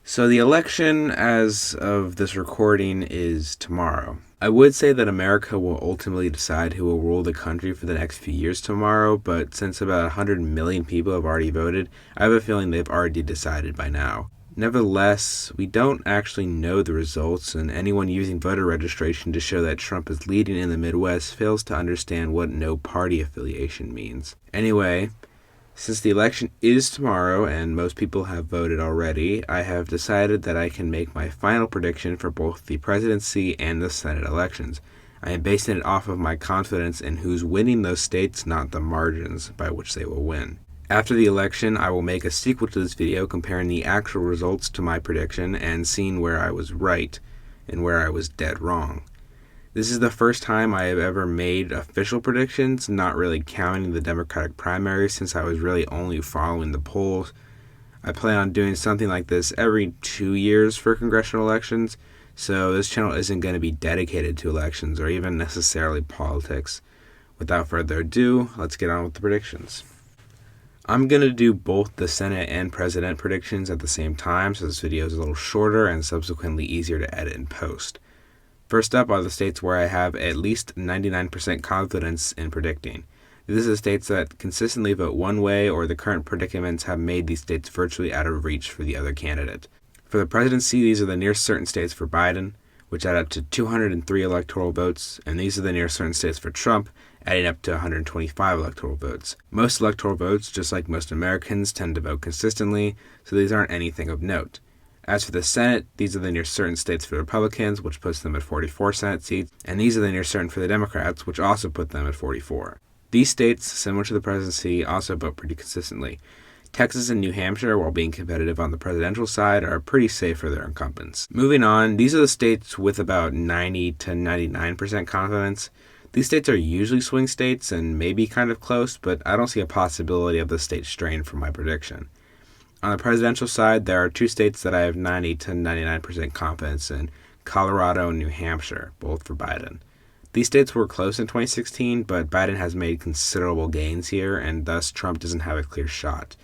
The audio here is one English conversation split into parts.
So the election, as of this recording, is tomorrow. I would say that America will ultimately decide who will rule the country for the next few years tomorrow, but since about 100 million people have already voted, I have a feeling they've already decided by now. Nevertheless, we don't actually know the results, and anyone using voter registration to show that Trump is leading in the Midwest fails to understand what no party affiliation means. Anyway, since the election is tomorrow and most people have voted already, I have decided that I can make my final prediction for both the presidency and the Senate elections. I am basing it off of my confidence in who's winning those states, not the margins by which they will win. After the election, I will make a sequel to this video comparing the actual results to my prediction and seeing where I was right and where I was dead wrong. This is the first time I have ever made official predictions, not really counting the Democratic primary since I was really only following the polls. I plan on doing something like this every 2 years for congressional elections, so this channel isn't going to be dedicated to elections or even necessarily politics. Without further ado, let's get on with the predictions. I'm going to do both the Senate and President predictions at the same time, so this video is a little shorter and subsequently easier to edit and post. First up are the states where I have at least 99% confidence in predicting. These are the states that consistently vote one way, or the current predicaments have made these states virtually out of reach for the other candidate. For the presidency, these are the near certain states for Biden, which add up to 203 electoral votes, and these are the near certain states for Trump, adding up to 125 electoral votes. Most electoral votes, just like most Americans, tend to vote consistently, so these aren't anything of note. As for the Senate, these are the near certain states for the Republicans, which puts them at 44 Senate seats, and these are the near certain for the Democrats, which also put them at 44. These states, similar to the presidency, also vote pretty consistently. Texas and New Hampshire, while being competitive on the presidential side, are pretty safe for their incumbents. Moving on, these are the states with about 90 to 99% confidence. These states are usually swing states and maybe kind of close, but I don't see a possibility of the state straying from my prediction. On the presidential side, there are two states that I have 90 to 99% confidence in, Colorado and New Hampshire, both for Biden. These states were close in 2016, but Biden has made considerable gains here, and thus Trump doesn't have a clear shot.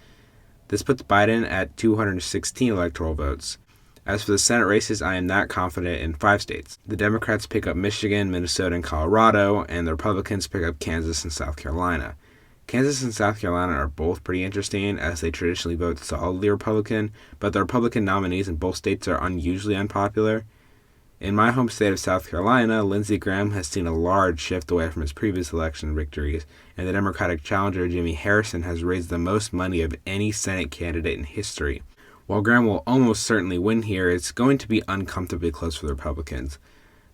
This puts Biden at 216 electoral votes. As for the Senate races, I am not confident in 5 states. The Democrats pick up Michigan, Minnesota, and Colorado, and the Republicans pick up Kansas and South Carolina. Kansas and South Carolina are both pretty interesting, as they traditionally vote solidly Republican, but the Republican nominees in both states are unusually unpopular. In my home state of South Carolina, Lindsey Graham has seen a large shift away from his previous election victories, and the Democratic challenger Jimmy Harrison has raised the most money of any Senate candidate in history. While Graham will almost certainly win here, it's going to be uncomfortably close for the Republicans.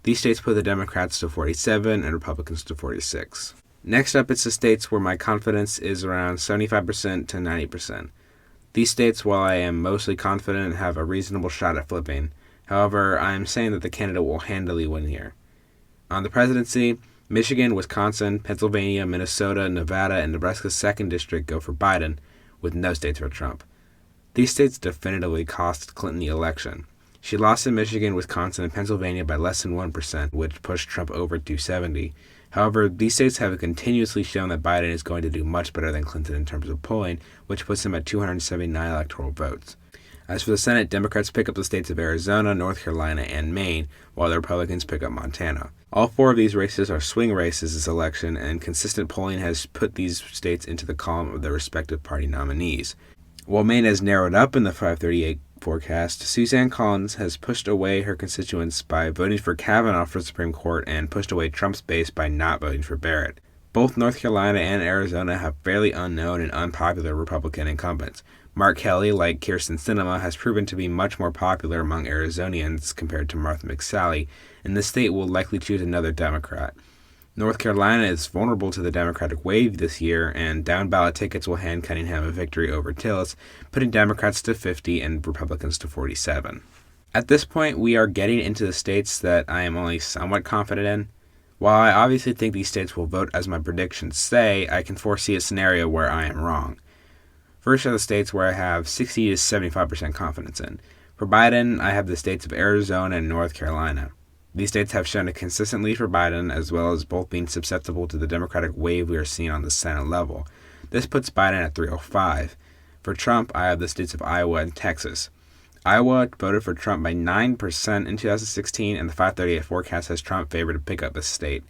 These states put the Democrats to 47 and Republicans to 46. Next up, it's the states where my confidence is around 75% to 90%. These states, while I am mostly confident, have a reasonable shot at flipping. However, I am saying that the candidate will handily win here. On the presidency, Michigan, Wisconsin, Pennsylvania, Minnesota, Nevada, and Nebraska's 2nd District go for Biden, with no states for Trump. These states definitively cost Clinton the election. She lost in Michigan, Wisconsin, and Pennsylvania by less than 1%, which pushed Trump over 270. However, these states have continuously shown that Biden is going to do much better than Clinton in terms of polling, which puts him at 279 electoral votes. As for the Senate, Democrats pick up the states of Arizona, North Carolina, and Maine, while the Republicans pick up Montana. All 4 of these races are swing races this election, and consistent polling has put these states into the column of their respective party nominees. While Maine has narrowed up in the 538 forecast, Suzanne Collins has pushed away her constituents by voting for Kavanaugh for the Supreme Court and pushed away Trump's base by not voting for Barrett. Both North Carolina and Arizona have fairly unknown and unpopular Republican incumbents. Mark Kelly, like Kyrsten Sinema, has proven to be much more popular among Arizonians compared to Martha McSally, and the state will likely choose another Democrat. North Carolina is vulnerable to the Democratic wave this year, and down-ballot tickets will hand Cunningham a victory over Tillis, putting Democrats to 50 and Republicans to 47. At this point, we are getting into the states that I am only somewhat confident in. While I obviously think these states will vote as my predictions say, I can foresee a scenario where I am wrong. First are the states where I have 60 to 75% confidence in. For Biden, I have the states of Arizona and North Carolina. These states have shown a consistent lead for Biden, as well as both being susceptible to the Democratic wave we are seeing on the Senate level. This puts Biden at 305. For Trump, I have the states of Iowa and Texas. Iowa voted for Trump by 9% in 2016, and the 538 forecast has Trump favored to pick up the state.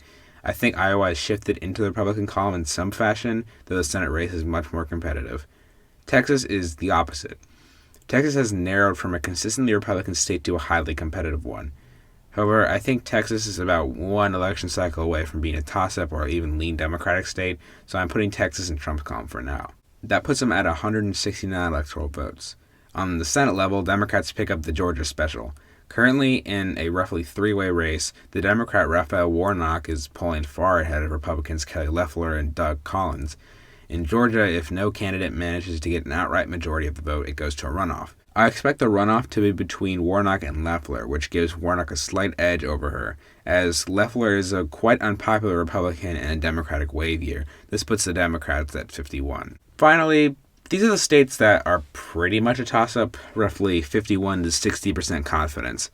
I think Iowa has shifted into the Republican column in some fashion, though the Senate race is much more competitive. Texas is the opposite. Texas has narrowed from a consistently Republican state to a highly competitive one. However, I think Texas is about one election cycle away from being a toss-up or even lean Democratic state, so I'm putting Texas in Trump's column for now. That puts him at 169 electoral votes. On the Senate level, Democrats pick up the Georgia special. Currently, in a roughly three-way race, the Democrat Raphael Warnock is polling far ahead of Republicans Kelly Loeffler and Doug Collins. In Georgia, if no candidate manages to get an outright majority of the vote, it goes to a runoff. I expect the runoff to be between Warnock and Loeffler, which gives Warnock a slight edge over her, as Loeffler is a quite unpopular Republican in a Democratic wave year. This puts the Democrats at 51. Finally, these are the states that are pretty much a toss-up, roughly 51 to 60% confidence.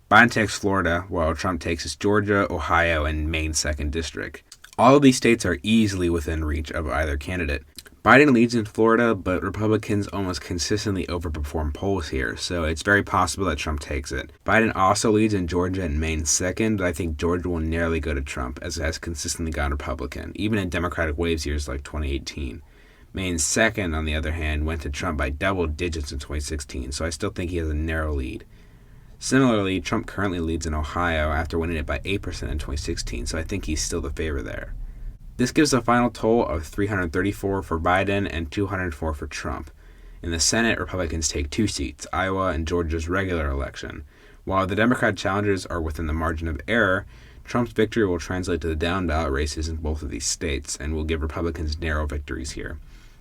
Biden takes Florida, while Trump takes his Georgia, Ohio, and Maine 2nd District. All of these states are easily within reach of either candidate. Biden leads in Florida, but Republicans almost consistently overperform polls here, so it's very possible that Trump takes it. Biden also leads in Georgia and Maine 2nd, but I think Georgia will narrowly go to Trump, as it has consistently gone Republican, even in Democratic waves years like 2018. Maine 2nd, on the other hand, went to Trump by double digits in 2016, so I still think he has a narrow lead. Similarly, Trump currently leads in Ohio after winning it by 8% in 2016, so I think he's still the favorite there. This gives a final total of 334 for Biden and 204 for Trump. In the Senate, Republicans take 2 seats, Iowa and Georgia's regular election. While the Democrat challengers are within the margin of error, Trump's victory will translate to the down-ballot races in both of these states and will give Republicans narrow victories here.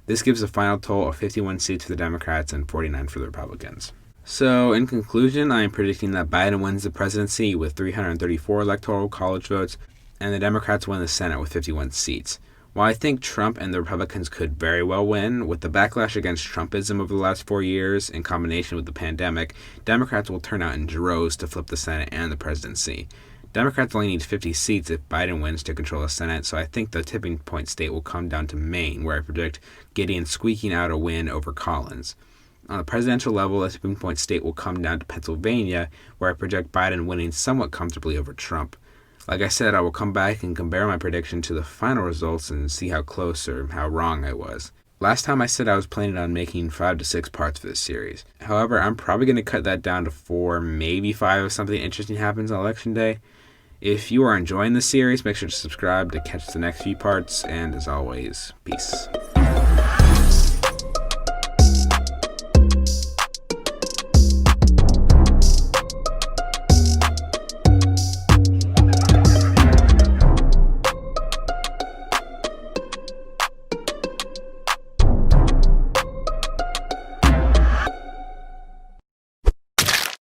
This gives a final total of 51 seats for the Democrats and 49 for the Republicans. So, in conclusion, I am predicting that Biden wins the presidency with 334 electoral college votes, and the Democrats win the Senate with 51 seats. While I think Trump and the Republicans could very well win, with the backlash against Trumpism over the last 4 years, in combination with the pandemic, Democrats will turn out in droves to flip the Senate and the presidency. Democrats only need 50 seats if Biden wins to control the Senate, so I think the tipping point state will come down to Maine, where I predict Gideon squeaking out a win over Collins. On the presidential level, the tipping point state will come down to Pennsylvania, where I project Biden winning somewhat comfortably over Trump. Like I said, I will come back and compare my prediction to the final results and see how close or how wrong I was. Last time I said I was planning on making 5 to 6 parts for this series. However, I'm probably going to cut that down to 4, maybe 5 if something interesting happens on Election Day. If you are enjoying this series, make sure to subscribe to catch the next few parts, and as always, peace.